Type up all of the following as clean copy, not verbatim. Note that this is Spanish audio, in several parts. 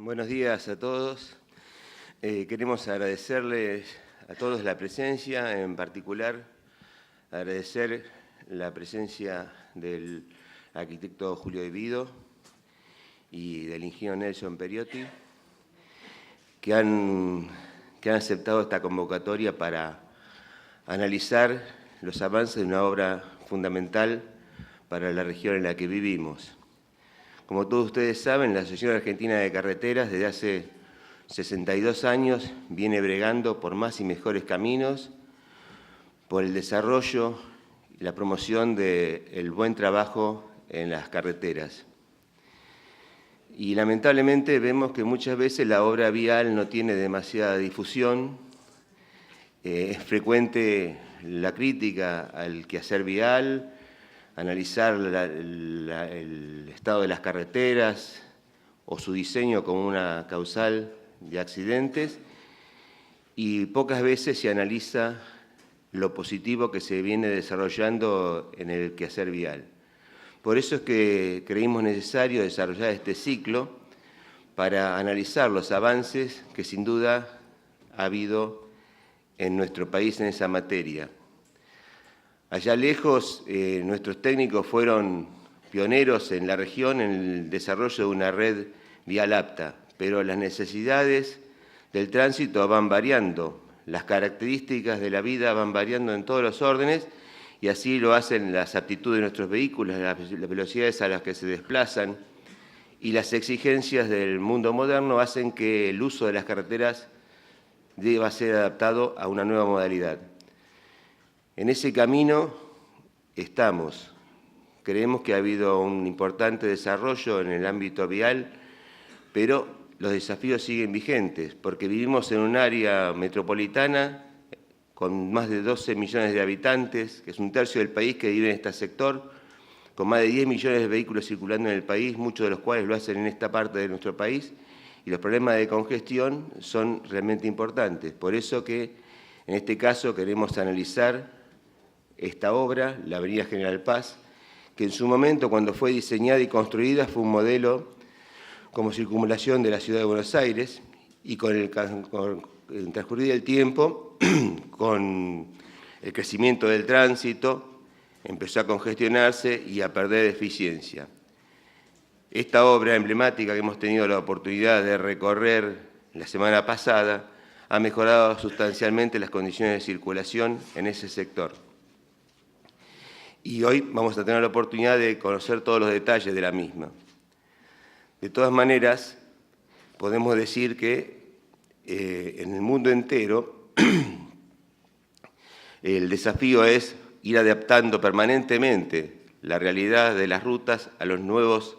Buenos días a todos. Queremos agradecerles a todos la presencia, en particular agradecer la presencia del arquitecto Julio De Vido y del ingeniero Nelson Periotti, que han aceptado esta convocatoria para analizar los avances de una obra fundamental para la región en la que vivimos. Como todos ustedes saben, la Asociación Argentina de Carreteras desde hace 62 años viene bregando por más y mejores caminos, por el desarrollo y la promoción del buen trabajo en las carreteras. Y lamentablemente vemos que muchas veces la obra vial no tiene demasiada difusión. Es frecuente la crítica al quehacer vial, analizar el estado de las carreteras o su diseño como una causal de accidentes, y pocas veces se analiza lo positivo que se viene desarrollando en el quehacer vial. Por eso es que creímos necesario desarrollar este ciclo para analizar los avances que sin duda ha habido en nuestro país en esa materia. Allá lejos, nuestros técnicos fueron pioneros en la región en el desarrollo de una red vial apta, pero las necesidades del tránsito van variando, las características de la vida van variando en todos los órdenes, y así lo hacen las aptitudes de nuestros vehículos, las velocidades a las que se desplazan, y las exigencias del mundo moderno hacen que el uso de las carreteras deba ser adaptado a una nueva modalidad. En ese camino estamos. Creemos que ha habido un importante desarrollo en el ámbito vial, pero los desafíos siguen vigentes, porque vivimos en un área metropolitana con más de 12 millones de habitantes, que es un tercio del país que vive en este sector, con más de 10 millones de vehículos circulando en el país, muchos de los cuales lo hacen en esta parte de nuestro país, y los problemas de congestión son realmente importantes. Por eso que en este caso queremos analizar esta obra, la Avenida General Paz, que en su momento, cuando fue diseñada y construida, fue un modelo como circunvalación de la ciudad de Buenos Aires, y con el transcurrir del tiempo, con el crecimiento del tránsito, empezó a congestionarse y a perder eficiencia. Esta obra emblemática que hemos tenido la oportunidad de recorrer la semana pasada ha mejorado sustancialmente las condiciones de circulación en ese sector. Y hoy vamos a tener la oportunidad de conocer todos los detalles de la misma. De todas maneras, podemos decir que en el mundo entero el desafío es ir adaptando permanentemente la realidad de las rutas a los nuevos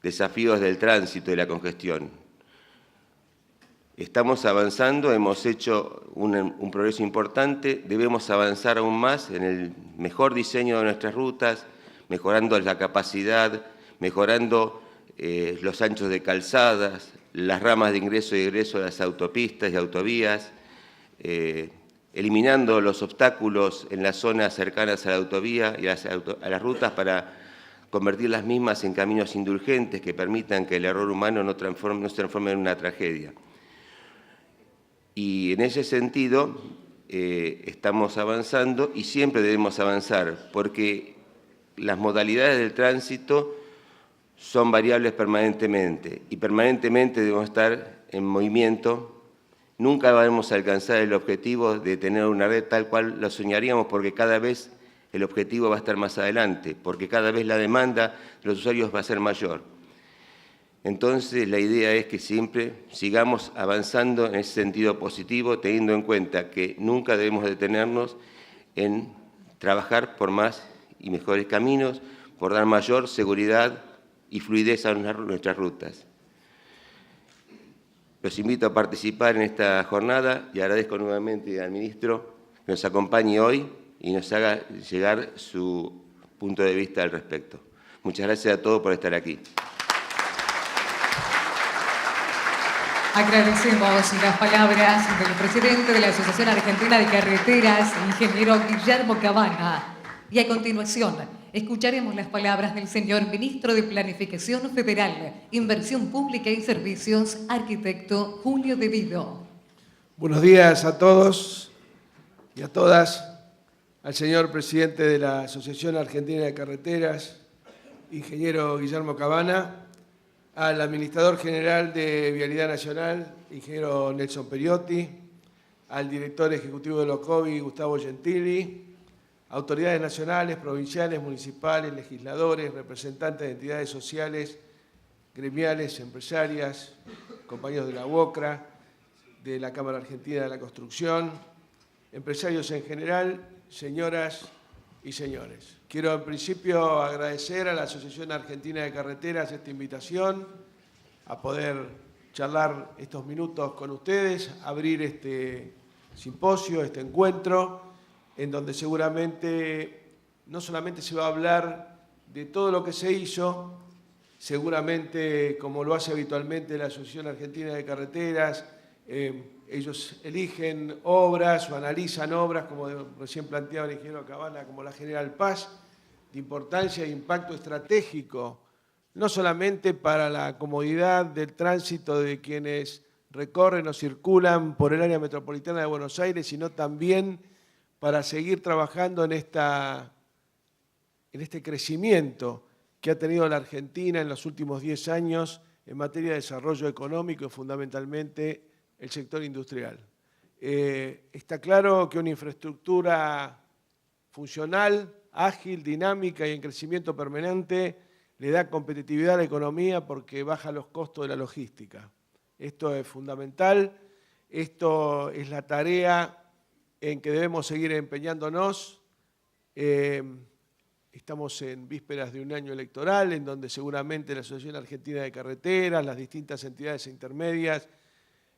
desafíos del tránsito y la congestión. Estamos avanzando, hemos hecho un progreso importante, debemos avanzar aún más en el mejor diseño de nuestras rutas, mejorando la capacidad, mejorando los anchos de calzadas, las ramas de ingreso y egreso de las autopistas y autovías, eliminando los obstáculos en las zonas cercanas a la autovía y a las rutas para convertir las mismas en caminos indulgentes que permitan que el error humano no se transforme en una tragedia. Y en ese sentido estamos avanzando y siempre debemos avanzar, porque las modalidades del tránsito son variables permanentemente y permanentemente debemos estar en movimiento. Nunca vamos a alcanzar el objetivo de tener una red tal cual lo soñaríamos, porque cada vez el objetivo va a estar más adelante, porque cada vez la demanda de los usuarios va a ser mayor. Entonces, la idea es que siempre sigamos avanzando en ese sentido positivo, teniendo en cuenta que nunca debemos detenernos en trabajar por más y mejores caminos, por dar mayor seguridad y fluidez a nuestras rutas. Los invito a participar en esta jornada y agradezco nuevamente al ministro que nos acompañe hoy y nos haga llegar su punto de vista al respecto. Muchas gracias a todos por estar aquí. Agradecemos las palabras del presidente de la Asociación Argentina de Carreteras, ingeniero Guillermo Cabana. Y a continuación, escucharemos las palabras del señor Ministro de Planificación Federal, Inversión Pública y Servicios, arquitecto Julio De Vido. Buenos días a todos y a todas. Al señor presidente de la Asociación Argentina de Carreteras, ingeniero Guillermo Cabana, al administrador general de Vialidad Nacional, ingeniero Nelson Periotti, al director ejecutivo de Locovi, Gustavo Gentili, autoridades nacionales, provinciales, municipales, legisladores, representantes de entidades sociales, gremiales, empresarias, compañeros de la UOCRA, de la Cámara Argentina de la Construcción, empresarios en general, señoras y señores. Quiero en principio agradecer a la Asociación Argentina de Carreteras esta invitación a poder charlar estos minutos con ustedes, abrir este simposio, este encuentro, en donde seguramente no solamente se va a hablar de todo lo que se hizo, seguramente como lo hace habitualmente la Asociación Argentina de Carreteras, ellos eligen obras o analizan obras, como recién planteaba el ingeniero Cabana, como la General Paz, de importancia e impacto estratégico, no solamente para la comodidad del tránsito de quienes recorren o circulan por el área metropolitana de Buenos Aires, sino también para seguir trabajando en este crecimiento que ha tenido la Argentina en los últimos 10 años en materia de desarrollo económico y fundamentalmente el sector industrial. Está claro que una infraestructura funcional, ágil, dinámica y en crecimiento permanente le da competitividad a la economía porque baja los costos de la logística. Esto es fundamental, esto es la tarea en que debemos seguir empeñándonos. Estamos en vísperas de un año electoral en donde seguramente la Asociación Argentina de Carreteras, las distintas entidades intermedias,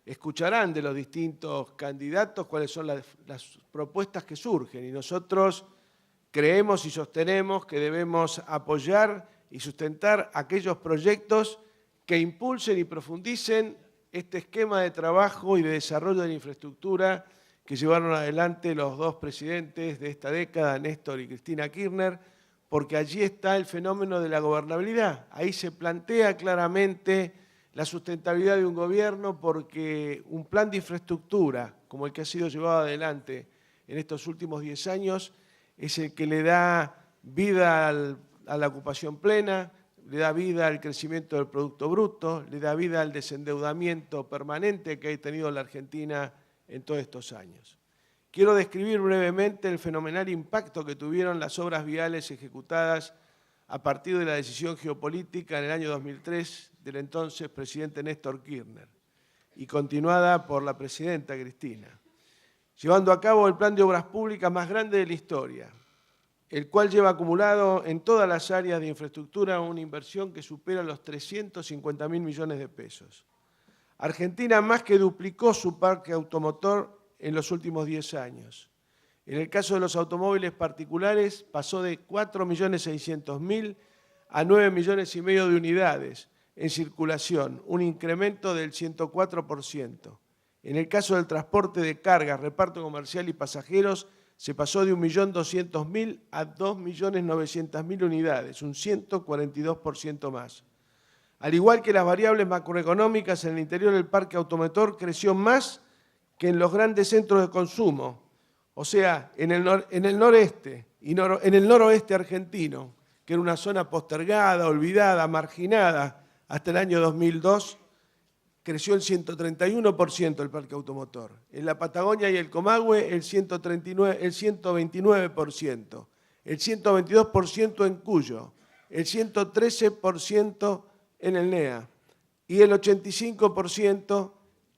escucharán de los distintos candidatos cuáles son las propuestas que surgen y nosotros creemos y sostenemos que debemos apoyar y sustentar aquellos proyectos que impulsen y profundicen este esquema de trabajo y de desarrollo de la infraestructura que llevaron adelante los dos presidentes de esta década, Néstor y Cristina Kirchner, porque allí está el fenómeno de la gobernabilidad. Ahí se plantea claramente la sustentabilidad de un gobierno porque un plan de infraestructura como el que ha sido llevado adelante en estos últimos 10 años es el que le da vida a la ocupación plena, le da vida al crecimiento del Producto Bruto, le da vida al desendeudamiento permanente que ha tenido la Argentina en todos estos años. Quiero describir brevemente el fenomenal impacto que tuvieron las obras viales ejecutadas a partir de la decisión geopolítica en el año 2003 del entonces presidente Néstor Kirchner y continuada por la presidenta Cristina, llevando a cabo el plan de obras públicas más grande de la historia, el cual lleva acumulado en todas las áreas de infraestructura una inversión que supera los 350.000 millones de pesos. Argentina más que duplicó su parque automotor en los últimos 10 años. En el caso de los automóviles particulares pasó de 4.600.000 a 9,5 millones de unidades en circulación, un incremento del 104%. En el caso del transporte de cargas, reparto comercial y pasajeros, se pasó de 1.200.000 a 2.900.000 unidades, un 142% más. Al igual que las variables macroeconómicas, en el interior del parque automotor creció más que en los grandes centros de consumo, o sea, en el noreste y en el noroeste argentino, que era una zona postergada, olvidada, marginada hasta el año 2002, creció el 131% el parque automotor. En la Patagonia y el Comahue el 129%, el 122% en Cuyo, el 113% en el NEA y el 85%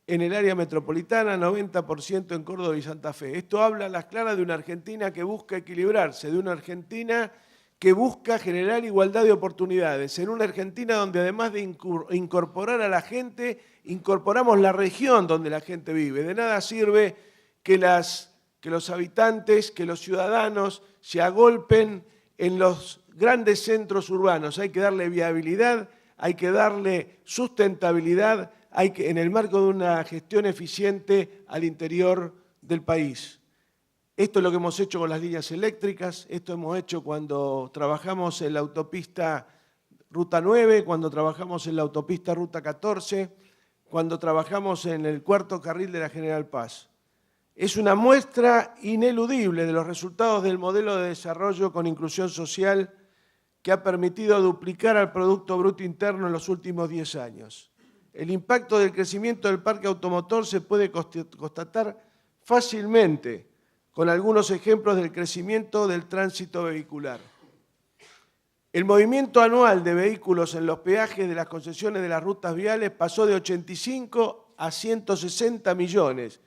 en el área metropolitana, 90% en Córdoba y Santa Fe. Esto habla a las claras de una Argentina que busca equilibrarse, de una Argentina que busca generar igualdad de oportunidades, en una Argentina donde además de incorporar a la gente, incorporamos la región donde la gente vive. De nada sirve que los habitantes, que los ciudadanos se agolpen en los grandes centros urbanos. Hay que darle viabilidad, hay que darle sustentabilidad, en el marco de una gestión eficiente al interior del país. Esto es lo que hemos hecho con las líneas eléctricas, esto hemos hecho cuando trabajamos en la autopista Ruta 9, cuando trabajamos en la autopista Ruta 14, cuando trabajamos en el cuarto carril de la General Paz. Es una muestra ineludible de los resultados del modelo de desarrollo con inclusión social que ha permitido duplicar al Producto Bruto Interno en los últimos 10 años. El impacto del crecimiento del parque automotor se puede constatar fácilmente con algunos ejemplos del crecimiento del tránsito vehicular. El movimiento anual de vehículos en los peajes de las concesiones de las rutas viales pasó de 85 a 160 millones,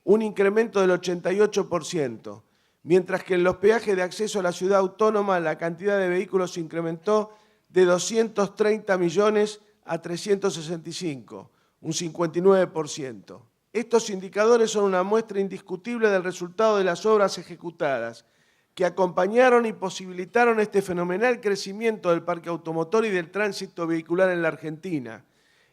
un incremento del 88%, mientras que en los peajes de acceso a la ciudad autónoma la cantidad de vehículos se incrementó de 230 millones a 365, un 59%. Estos indicadores son una muestra indiscutible del resultado de las obras ejecutadas, que acompañaron y posibilitaron este fenomenal crecimiento del parque automotor y del tránsito vehicular en la Argentina,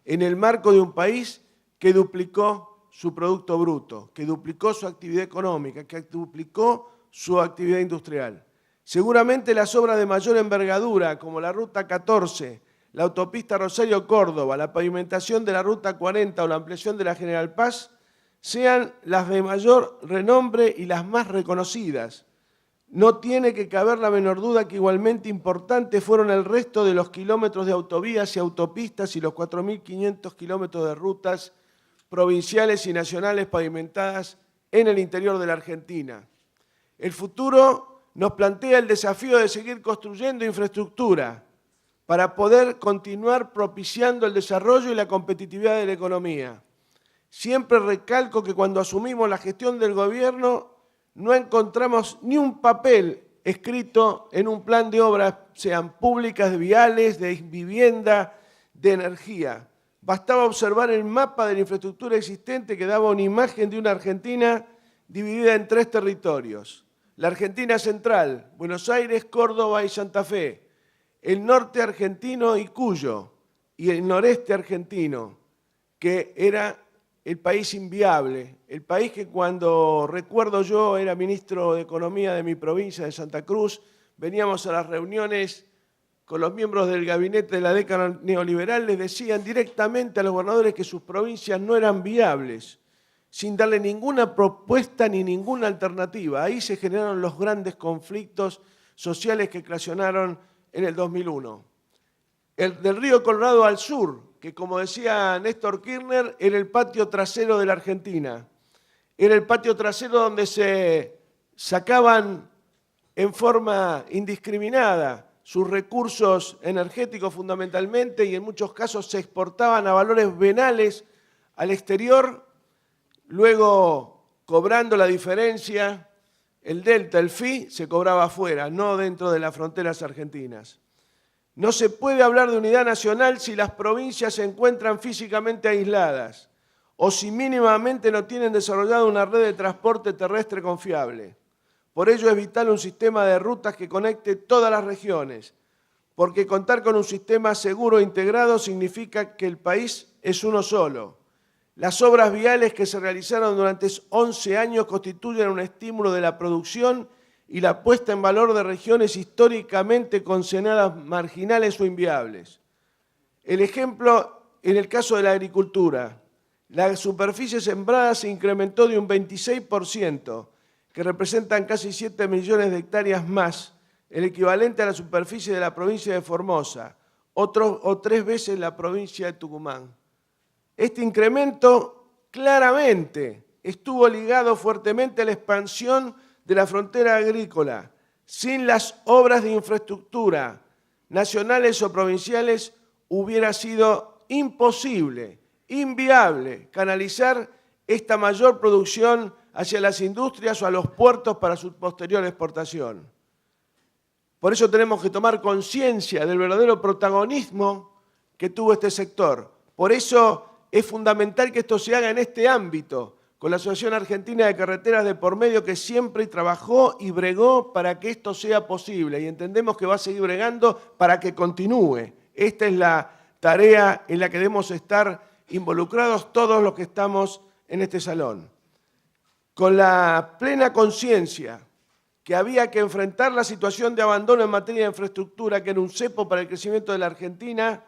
en el marco de un país que duplicó su Producto Bruto, que duplicó su actividad económica, que duplicó su actividad industrial. Seguramente las obras de mayor envergadura, como la Ruta 14, la autopista Rosario-Córdoba, la pavimentación de la Ruta 40 o la ampliación de la General Paz, sean las de mayor renombre y las más reconocidas. No tiene que caber la menor duda que igualmente importantes fueron el resto de los kilómetros de autovías y autopistas y los 4.500 kilómetros de rutas provinciales y nacionales pavimentadas en el interior de la Argentina. El futuro nos plantea el desafío de seguir construyendo infraestructura para poder continuar propiciando el desarrollo y la competitividad de la economía. Siempre recalco que cuando asumimos la gestión del gobierno no encontramos ni un papel escrito en un plan de obras, sean públicas, viales, de vivienda, de energía. Bastaba observar el mapa de la infraestructura existente que daba una imagen de una Argentina dividida en 3 territorios. La Argentina central, Buenos Aires, Córdoba y Santa Fe. El norte argentino y Cuyo. Y el noreste argentino, que era el país inviable, el país que cuando recuerdo yo era ministro de Economía de mi provincia de Santa Cruz, veníamos a las reuniones con los miembros del gabinete de la década neoliberal, les decían directamente a los gobernadores que sus provincias no eran viables, sin darle ninguna propuesta ni ninguna alternativa. Ahí se generaron los grandes conflictos sociales que eclosionaron en el 2001. El del río Colorado al sur, que como decía Néstor Kirchner, era el patio trasero de la Argentina. Era el patio trasero donde se sacaban en forma indiscriminada sus recursos energéticos fundamentalmente y en muchos casos se exportaban a valores venales al exterior, luego cobrando la diferencia, el delta, el fee, se cobraba afuera, no dentro de las fronteras argentinas. No se puede hablar de unidad nacional si las provincias se encuentran físicamente aisladas o si mínimamente no tienen desarrollada una red de transporte terrestre confiable. Por ello es vital un sistema de rutas que conecte todas las regiones, porque contar con un sistema seguro e integrado significa que el país es uno solo. Las obras viales que se realizaron durante 11 años constituyen un estímulo de la producción y la puesta en valor de regiones históricamente consideradas marginales o inviables. El ejemplo en el caso de la agricultura. La superficie sembrada se incrementó de un 26%, que representan casi 7 millones de hectáreas más, el equivalente a la superficie de la provincia de Formosa, o 3 veces la provincia de Tucumán. Este incremento claramente estuvo ligado fuertemente a la expansión de la frontera agrícola. Sin las obras de infraestructura nacionales o provinciales hubiera sido imposible, inviable, canalizar esta mayor producción hacia las industrias o a los puertos para su posterior exportación. Por eso tenemos que tomar conciencia del verdadero protagonismo que tuvo este sector. Por eso es fundamental que esto se haga en este ámbito, con la Asociación Argentina de Carreteras de por medio, que siempre trabajó y bregó para que esto sea posible, y entendemos que va a seguir bregando para que continúe. Esta es la tarea en la que debemos estar involucrados todos los que estamos en este salón. con la plena conciencia que había que enfrentar la situación de abandono en materia de infraestructura, que era un cepo para el crecimiento de la Argentina,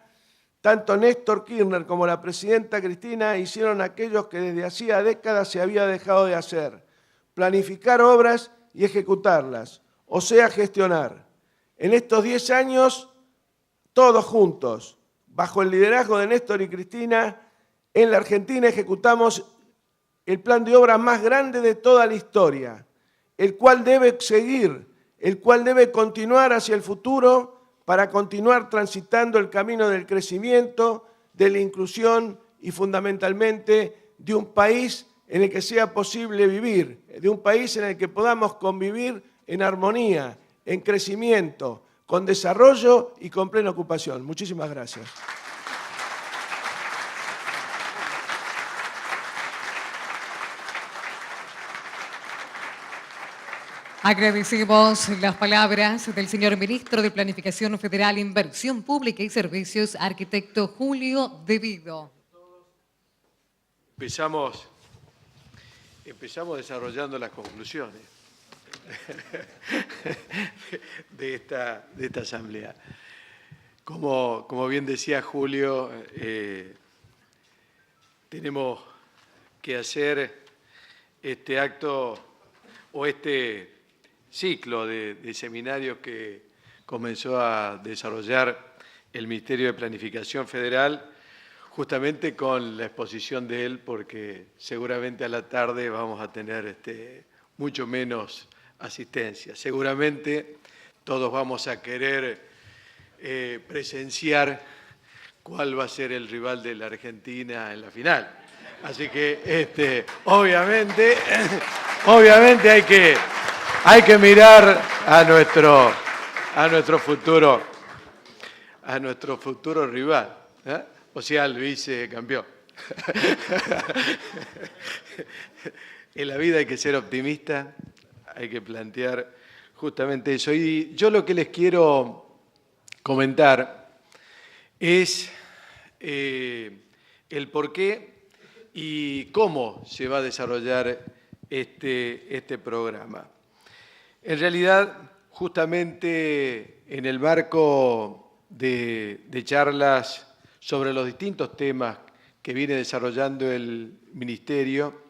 tanto Néstor Kirchner como la presidenta Cristina hicieron aquello que desde hacía décadas se había dejado de hacer: planificar obras y ejecutarlas, o sea, gestionar. En estos 10 años, todos juntos, bajo el liderazgo de Néstor y Cristina, en la Argentina ejecutamos el plan de obras más grande de toda la historia, el cual debe seguir, el cual debe continuar hacia el futuro para continuar transitando el camino del crecimiento, de la inclusión y fundamentalmente de un país en el que sea posible vivir, de un país en el que podamos convivir en armonía, en crecimiento, con desarrollo y con plena ocupación. Muchísimas gracias. Agradecemos las palabras del señor Ministro de Planificación Federal, Inversión Pública y Servicios, arquitecto Julio De Vido. Empezamos desarrollando las conclusiones de esta asamblea. Como bien decía Julio, tenemos que hacer este acto o este ciclo de seminarios que comenzó a desarrollar el Ministerio de Planificación Federal, justamente con la exposición de él, porque seguramente a la tarde vamos a tener mucho menos asistencia. Seguramente todos vamos a querer presenciar cuál va a ser el rival de la Argentina en la final. Así que obviamente hay que mirar a nuestro futuro rival, ¿eh? O sea, el vicecampeón. En la vida hay que ser optimista, hay que plantear justamente eso. Y yo lo que les quiero comentar es el por qué y cómo se va a desarrollar este programa. En realidad, justamente en el marco de charlas sobre los distintos temas que viene desarrollando el Ministerio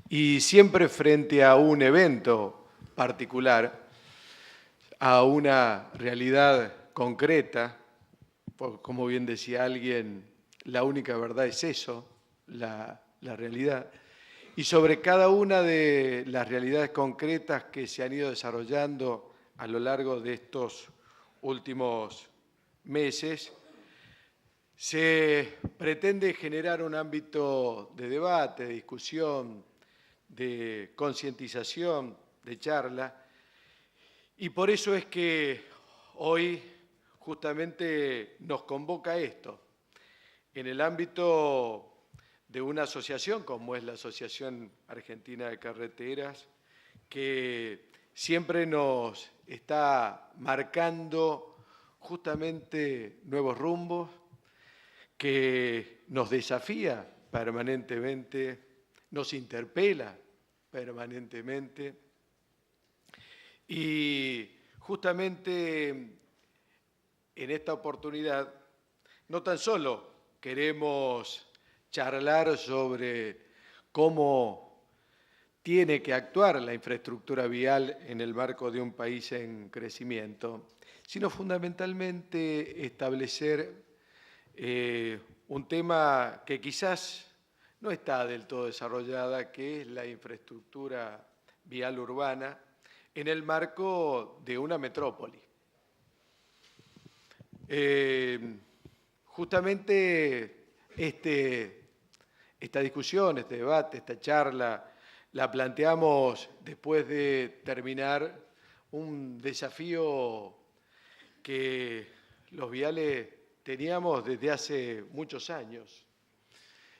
y siempre frente a un evento particular, a una realidad concreta, como bien decía alguien, la única verdad es eso, la realidad. Y sobre cada una de las realidades concretas que se han ido desarrollando a lo largo de estos últimos meses, se pretende generar un ámbito de debate, de discusión, de concientización, de charla, y por eso es que hoy justamente nos convoca esto, en el ámbito de una asociación como es la Asociación Argentina de Carreteras, que siempre nos está marcando justamente nuevos rumbos, que nos desafía permanentemente, nos interpela permanentemente. Y justamente en esta oportunidad no tan solo queremos charlar sobre cómo tiene que actuar la infraestructura vial en el marco de un país en crecimiento, sino fundamentalmente establecer un tema que quizás no está del todo desarrollada, que es la infraestructura vial urbana en el marco de una metrópoli. Justamente esta discusión, este debate, esta charla, la planteamos después de terminar un desafío que los viales teníamos desde hace muchos años.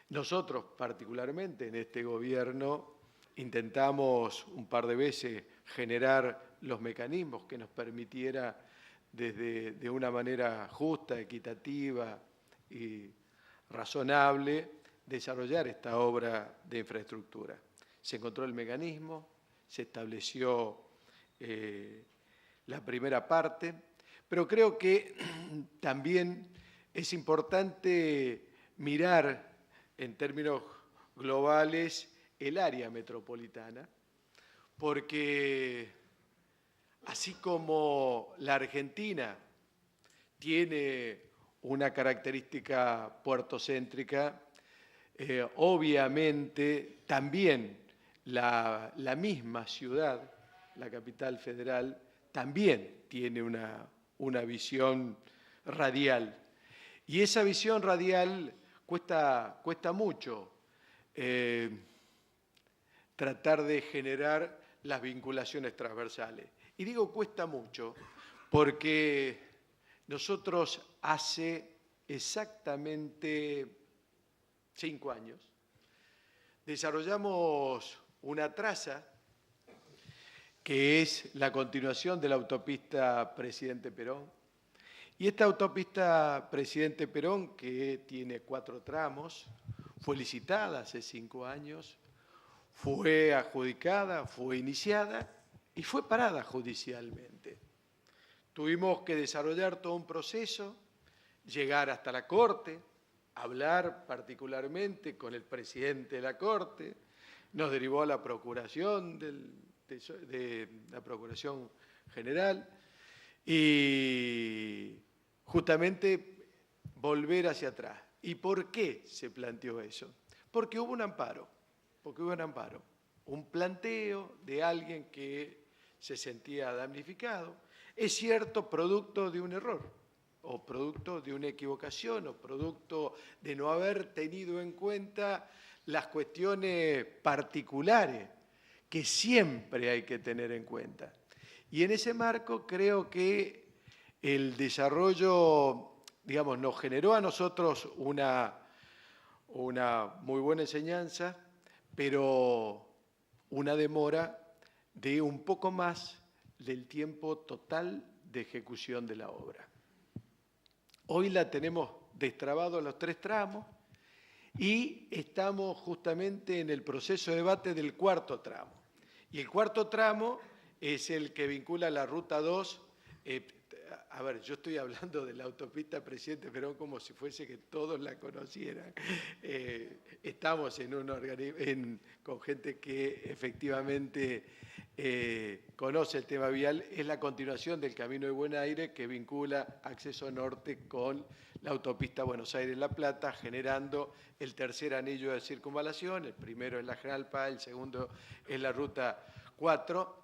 Nosotros, particularmente en este gobierno, intentamos un par de veces generar los mecanismos que nos permitiera de una manera justa, equitativa y razonable desarrollar esta obra de infraestructura. se encontró el mecanismo, se estableció la primera parte, pero creo que también es importante mirar en términos globales el área metropolitana, porque así como la Argentina tiene una característica puertocéntrica, obviamente también la misma ciudad, la capital federal, también tiene una visión radial. Y esa visión radial cuesta mucho tratar de generar las vinculaciones transversales. Y digo cuesta mucho porque nosotros hace exactamente 5 años desarrollamos una traza que es la continuación de la autopista Presidente Perón. Y esta autopista Presidente Perón, que tiene 4 tramos, fue licitada hace 5 años, fue adjudicada, fue iniciada y fue parada judicialmente. Tuvimos que desarrollar todo un proceso, llegar hasta la Corte, hablar particularmente con el presidente de la Corte, nos derivó a la Procuración de la Procuración General y justamente volver hacia atrás. ¿Y por qué se planteó eso? Porque hubo un amparo, un planteo de alguien que se sentía damnificado, es cierto, producto de un error, o producto de una equivocación, o producto de no haber tenido en cuenta las cuestiones particulares que siempre hay que tener en cuenta. Y en ese marco creo que el desarrollo, digamos, nos generó a nosotros una muy buena enseñanza, pero una demora de un poco más del tiempo total de ejecución de la obra. Hoy la tenemos destrabado los 3 tramos y estamos justamente en el proceso de debate del 4.º tramo. Y el 4.º tramo es el que vincula la Ruta 2. A ver, yo estoy hablando de la autopista Presidente Perón como si fuese que todos la conocieran. Estamos con gente que efectivamente conoce el tema vial. Es la continuación del Camino de Buen Aire que vincula Acceso Norte con la autopista Buenos Aires-La Plata, generando el tercer anillo de circunvalación. El primero es la General Paz, el segundo es la Ruta 4.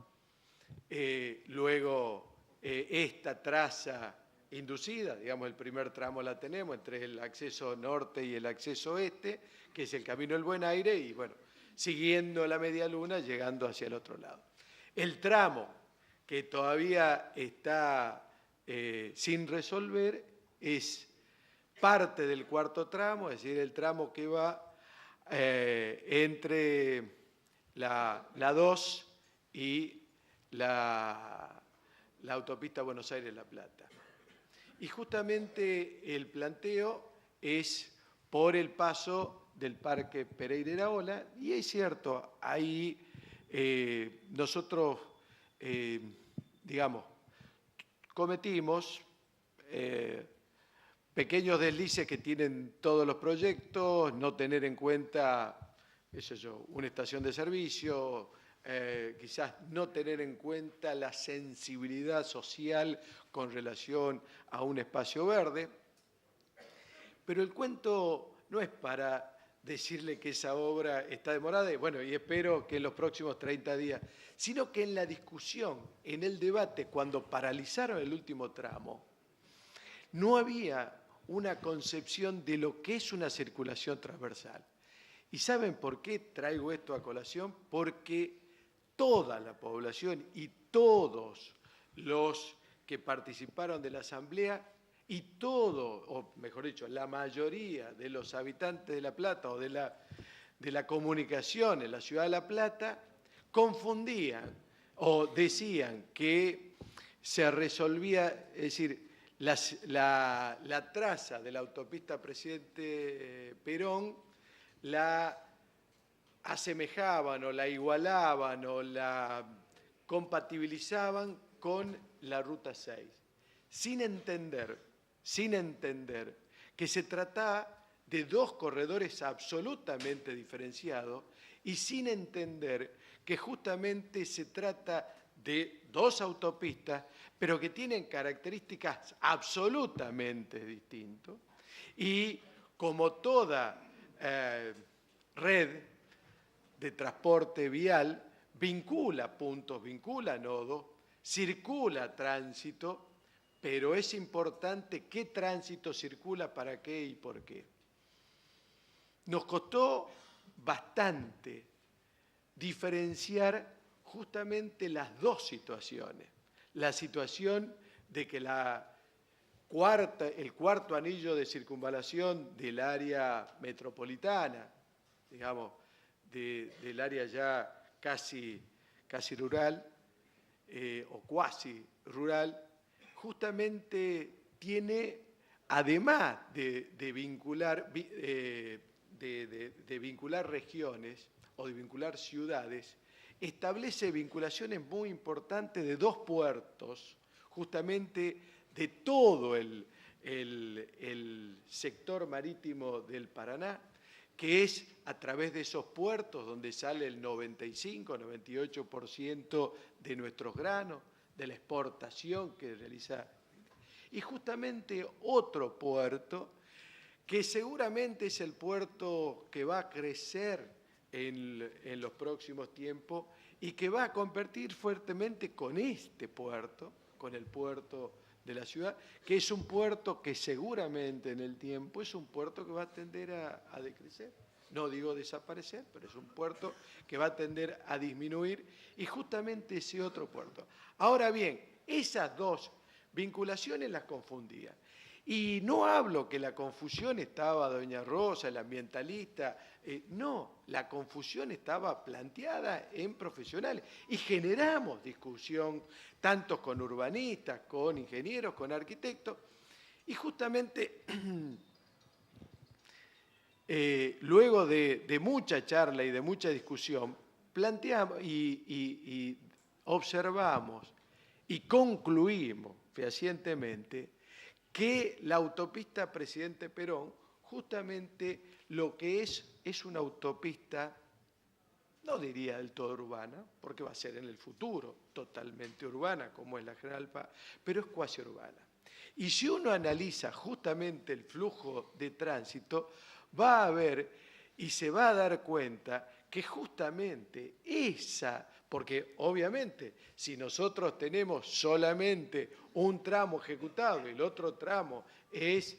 Luego esta traza inducida, digamos, el primer tramo la tenemos entre el acceso norte y el acceso este, que es el Camino del Buen Aire, y bueno, siguiendo la media luna, llegando hacia el otro lado. El tramo que todavía está sin resolver es parte del 4.º tramo, es decir, el tramo que va entre la 2 y la autopista Buenos Aires-La Plata. Y justamente el planteo es por el paso del Parque Pereira Iraola, y es cierto, ahí nosotros, digamos, cometimos pequeños deslices que tienen todos los proyectos, no tener en cuenta, qué sé yo, una estación de servicio, quizás no tener en cuenta la sensibilidad social con relación a un espacio verde. Pero el cuento no es para decirle que esa obra está demorada, y bueno, y espero que en los próximos 30 días, sino que en la discusión, en el debate, cuando paralizaron el último tramo, no había una concepción de lo que es una circulación transversal. ¿Y saben por qué traigo esto a colación? Porque toda la población y todos los que participaron de la asamblea y todo, o mejor dicho, la mayoría de los habitantes de La Plata o de la comunicación en la ciudad de La Plata confundían o decían que se resolvía, es decir, la traza de la autopista Presidente Perón la asemejaban o la igualaban o la compatibilizaban con la Ruta 6, sin entender que se trata de dos corredores absolutamente diferenciados y sin entender que justamente se trata de dos autopistas, pero que tienen características absolutamente distintas y como toda red de transporte vial, vincula puntos, vincula nodos, circula tránsito, pero es importante qué tránsito circula, para qué y por qué. Nos costó bastante diferenciar justamente las dos situaciones. La situación de que el cuarto anillo de circunvalación del área metropolitana, digamos, del área ya casi rural o cuasi rural, justamente tiene, además de vincular regiones o de vincular ciudades, establece vinculaciones muy importantes de dos puertos, justamente de todo el sector marítimo del Paraná, que es a través de esos puertos donde sale el 95-98% de nuestros granos, de la exportación que realiza. Y justamente otro puerto, que seguramente es el puerto que va a crecer en los próximos tiempos y que va a competir fuertemente con este puerto, con el puerto de la ciudad, que es un puerto que seguramente en el tiempo es un puerto que va a tender a decrecer. No digo desaparecer, pero es un puerto que va a tender a disminuir y justamente ese otro puerto. Ahora bien, esas dos vinculaciones las confundía. Y no hablo que la confusión estaba doña Rosa, el ambientalista, no, la confusión estaba planteada en profesionales y generamos discusión tanto con urbanistas, con ingenieros, con arquitectos y justamente luego de mucha charla y de mucha discusión planteamos y observamos y concluimos fehacientemente que la autopista Presidente Perón justamente lo que es una autopista, no diría del todo urbana, porque va a ser en el futuro totalmente urbana, como es la General Paz, pero es cuasi urbana. Y si uno analiza justamente el flujo de tránsito, va a ver y se va a dar cuenta que justamente esa, porque obviamente si nosotros tenemos solamente un tramo ejecutado y el otro tramo es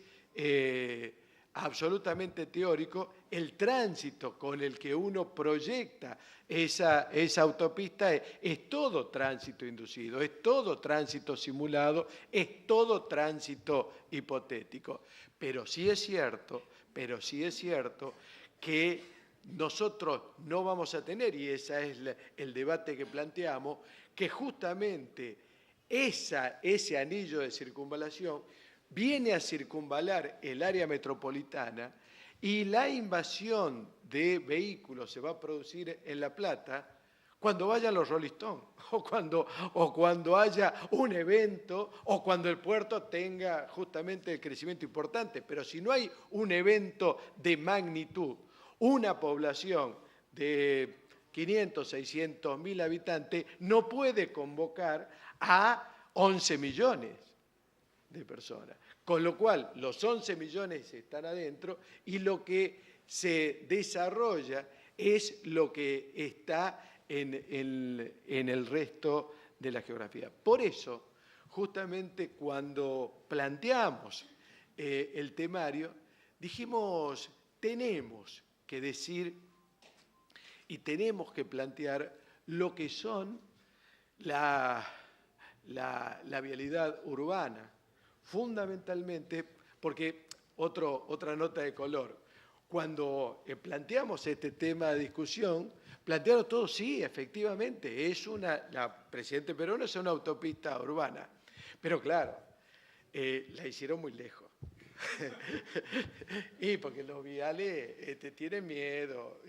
absolutamente teórico, el tránsito con el que uno proyecta esa autopista es todo tránsito inducido, es todo tránsito simulado, es todo tránsito hipotético. Pero sí es cierto que nosotros no vamos a tener, y ese es el debate que planteamos, que justamente ese anillo de circunvalación viene a circunvalar el área metropolitana y la invasión de vehículos se va a producir en La Plata cuando vayan los Rolling Stones, o cuando haya un evento, o cuando el puerto tenga justamente el crecimiento importante. Pero si no hay un evento de magnitud, una población de 500, 600 mil habitantes no puede convocar a 11 millones de personas. Con lo cual, los 11 millones están adentro y lo que se desarrolla es lo que está en el resto de la geografía. Por eso, justamente cuando planteamos el temario, dijimos, tenemos que decir y tenemos que plantear lo que son la vialidad urbana, fundamentalmente, porque otra nota de color, cuando planteamos este tema de discusión, plantearon todos, sí, efectivamente, la Presidente Perón es una autopista urbana, pero claro, la hicieron muy lejos. Y porque los viales tienen miedo,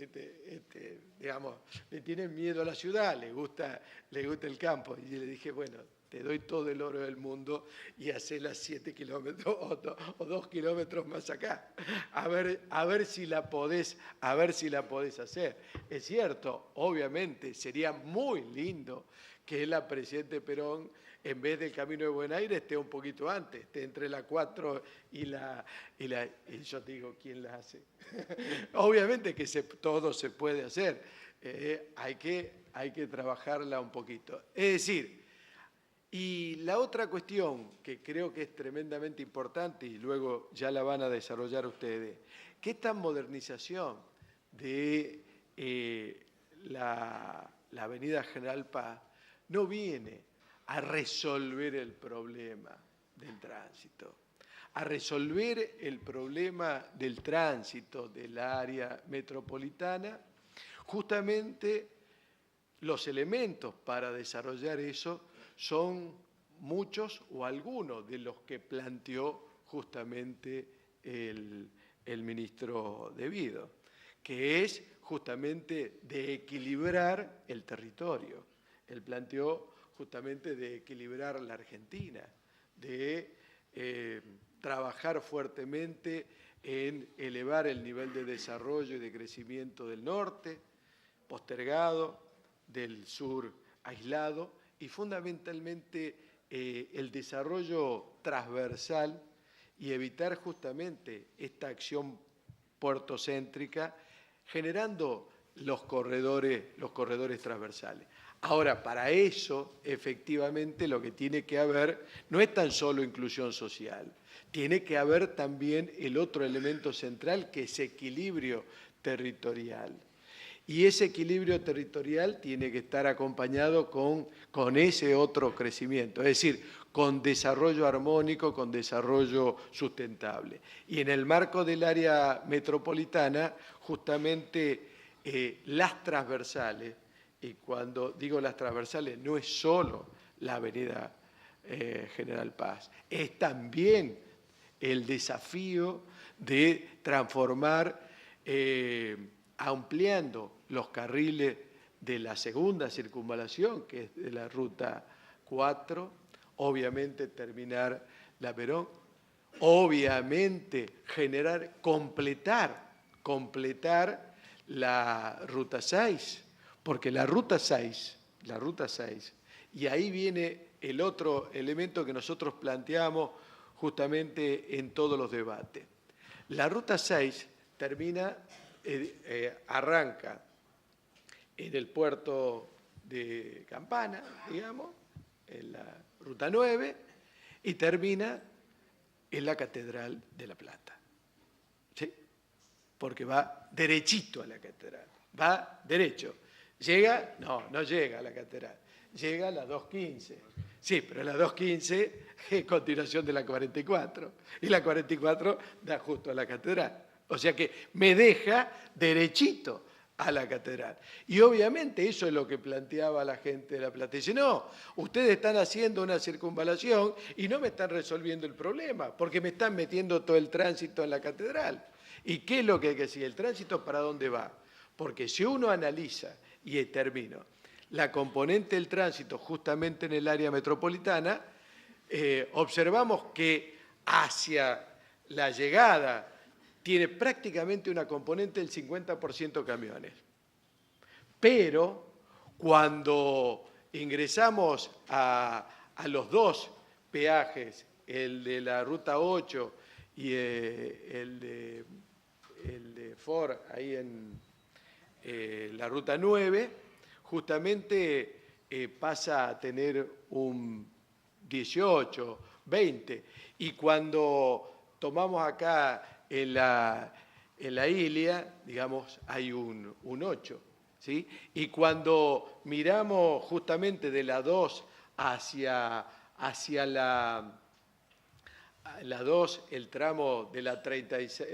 digamos, le tienen miedo a la ciudad, le gusta el campo. Y le dije, bueno, te doy todo el oro del mundo y hacela 7 kilómetros o 2 kilómetros más acá. A ver si la podés hacer. Es cierto, obviamente, sería muy lindo que la Presidente Perón, en vez del Camino de Buen Aire, esté un poquito antes, esté entre la 4 y yo digo, ¿quién la hace? Obviamente que todo se puede hacer, hay que trabajarla un poquito. Es decir, y la otra cuestión que creo que es tremendamente importante, y luego ya la van a desarrollar ustedes, que esta modernización de la Avenida General Paz no viene a resolver el problema del tránsito, a resolver el problema del tránsito del área metropolitana. Justamente los elementos para desarrollar eso son muchos o algunos de los que planteó justamente el ministro De Vido, que es justamente de equilibrar el territorio. Él planteó justamente de equilibrar la Argentina, de trabajar fuertemente en elevar el nivel de desarrollo y de crecimiento del norte, postergado, del sur aislado, y fundamentalmente el desarrollo transversal y evitar justamente esta acción puertocéntrica, generando los corredores transversales. Ahora, para eso, efectivamente, lo que tiene que haber no es tan solo inclusión social, tiene que haber también el otro elemento central, que es equilibrio territorial. Y ese equilibrio territorial tiene que estar acompañado con ese otro crecimiento, es decir, con desarrollo armónico, con desarrollo sustentable. Y en el marco del área metropolitana, justamente las transversales, y cuando digo las transversales no es solo la Avenida General Paz, es también el desafío de transformar, ampliando los carriles de la segunda circunvalación, que es de la Ruta 4, obviamente terminar la Perón, obviamente completar la Ruta 6, porque la Ruta 6, y ahí viene el otro elemento que nosotros planteamos justamente en todos los debates. La Ruta 6 arranca en el puerto de Campana, digamos, en la Ruta 9, y termina en la Catedral de La Plata. ¿Sí? Porque va derechito a la catedral, va derecho. ¿Llega? No llega a la catedral, llega a la 215. Sí, pero la 215 es continuación de la 44, y la 44 da justo a la catedral. O sea que me deja derechito a la catedral. Y obviamente eso es lo que planteaba la gente de La Plata. Dice, no, ustedes están haciendo una circunvalación y no me están resolviendo el problema, porque me están metiendo todo el tránsito en la catedral. ¿Y qué es lo que hay que decir? ¿El tránsito para dónde va? Porque si uno analiza, y termino, la componente del tránsito justamente en el área metropolitana, observamos que hacia la llegada tiene prácticamente una componente del 50% camiones. Pero cuando ingresamos a los dos peajes, el de la Ruta 8 y el de Ford, ahí en la Ruta 9, justamente pasa a tener un 18, 20. Y cuando tomamos acá en la Ilia, digamos, hay un 8. ¿Sí? Y cuando miramos justamente de la 2 hacia la 2, el tramo de la 36,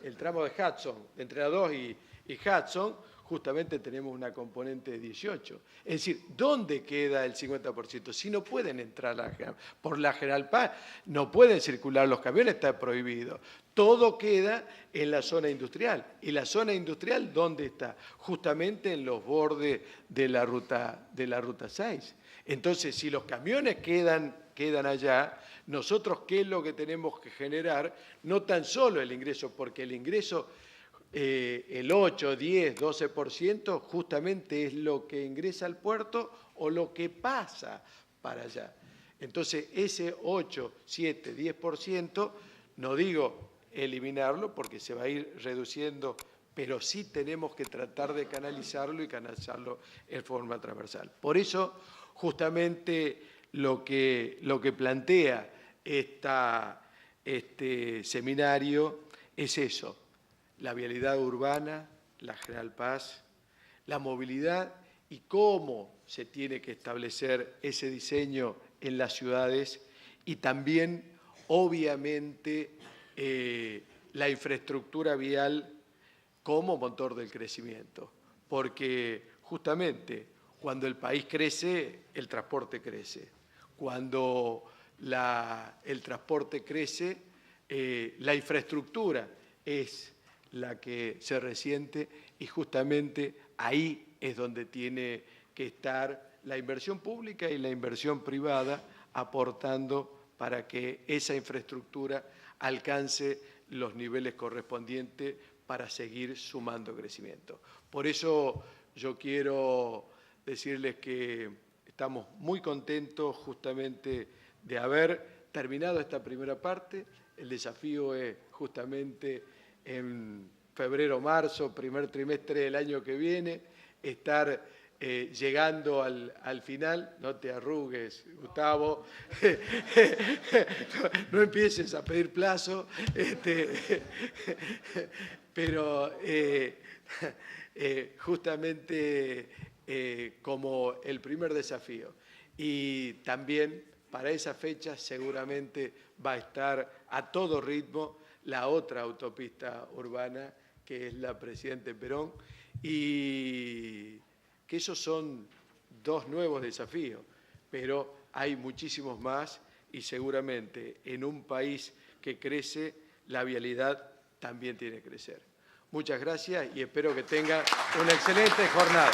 el tramo de Hudson, entre la 2 y Hudson, justamente tenemos una componente de 18. Es decir, ¿dónde queda el 50%? Si no pueden entrar por la General Paz, no pueden circular los camiones, está prohibido. Todo queda en la zona industrial. ¿Y la zona industrial dónde está? Justamente en los bordes de la ruta 6. Entonces, si los camiones quedan allá, nosotros, ¿qué es lo que tenemos que generar? No tan solo el ingreso, porque el ingreso, el 8, 10, 12%, justamente es lo que ingresa al puerto o lo que pasa para allá. Entonces, ese 8, 7, 10%, no digo eliminarlo porque se va a ir reduciendo, pero sí tenemos que tratar de canalizarlo y canalizarlo en forma transversal. Por eso, justamente, lo que plantea este seminario es eso: la vialidad urbana, la General Paz, la movilidad y cómo se tiene que establecer ese diseño en las ciudades, y también, obviamente, la infraestructura vial como motor del crecimiento, porque justamente cuando el país crece, el transporte crece. Cuando el transporte crece, la infraestructura es la que se resiente, y justamente ahí es donde tiene que estar la inversión pública y la inversión privada aportando para que esa infraestructura alcance los niveles correspondientes para seguir sumando crecimiento. Por eso yo quiero decirles que estamos muy contentos justamente de haber terminado esta primera parte. El desafío es justamente en febrero, marzo, primer trimestre del año que viene, estar llegando al final. No te arrugues, Gustavo, no empieces a pedir plazo, pero justamente como el primer desafío. Y también para esa fecha seguramente va a estar a todo ritmo la otra autopista urbana, que es la Presidente Perón, y que esos son dos nuevos desafíos, pero hay muchísimos más, y seguramente en un país que crece, la vialidad también tiene que crecer. Muchas gracias y espero que tengan una excelente jornada.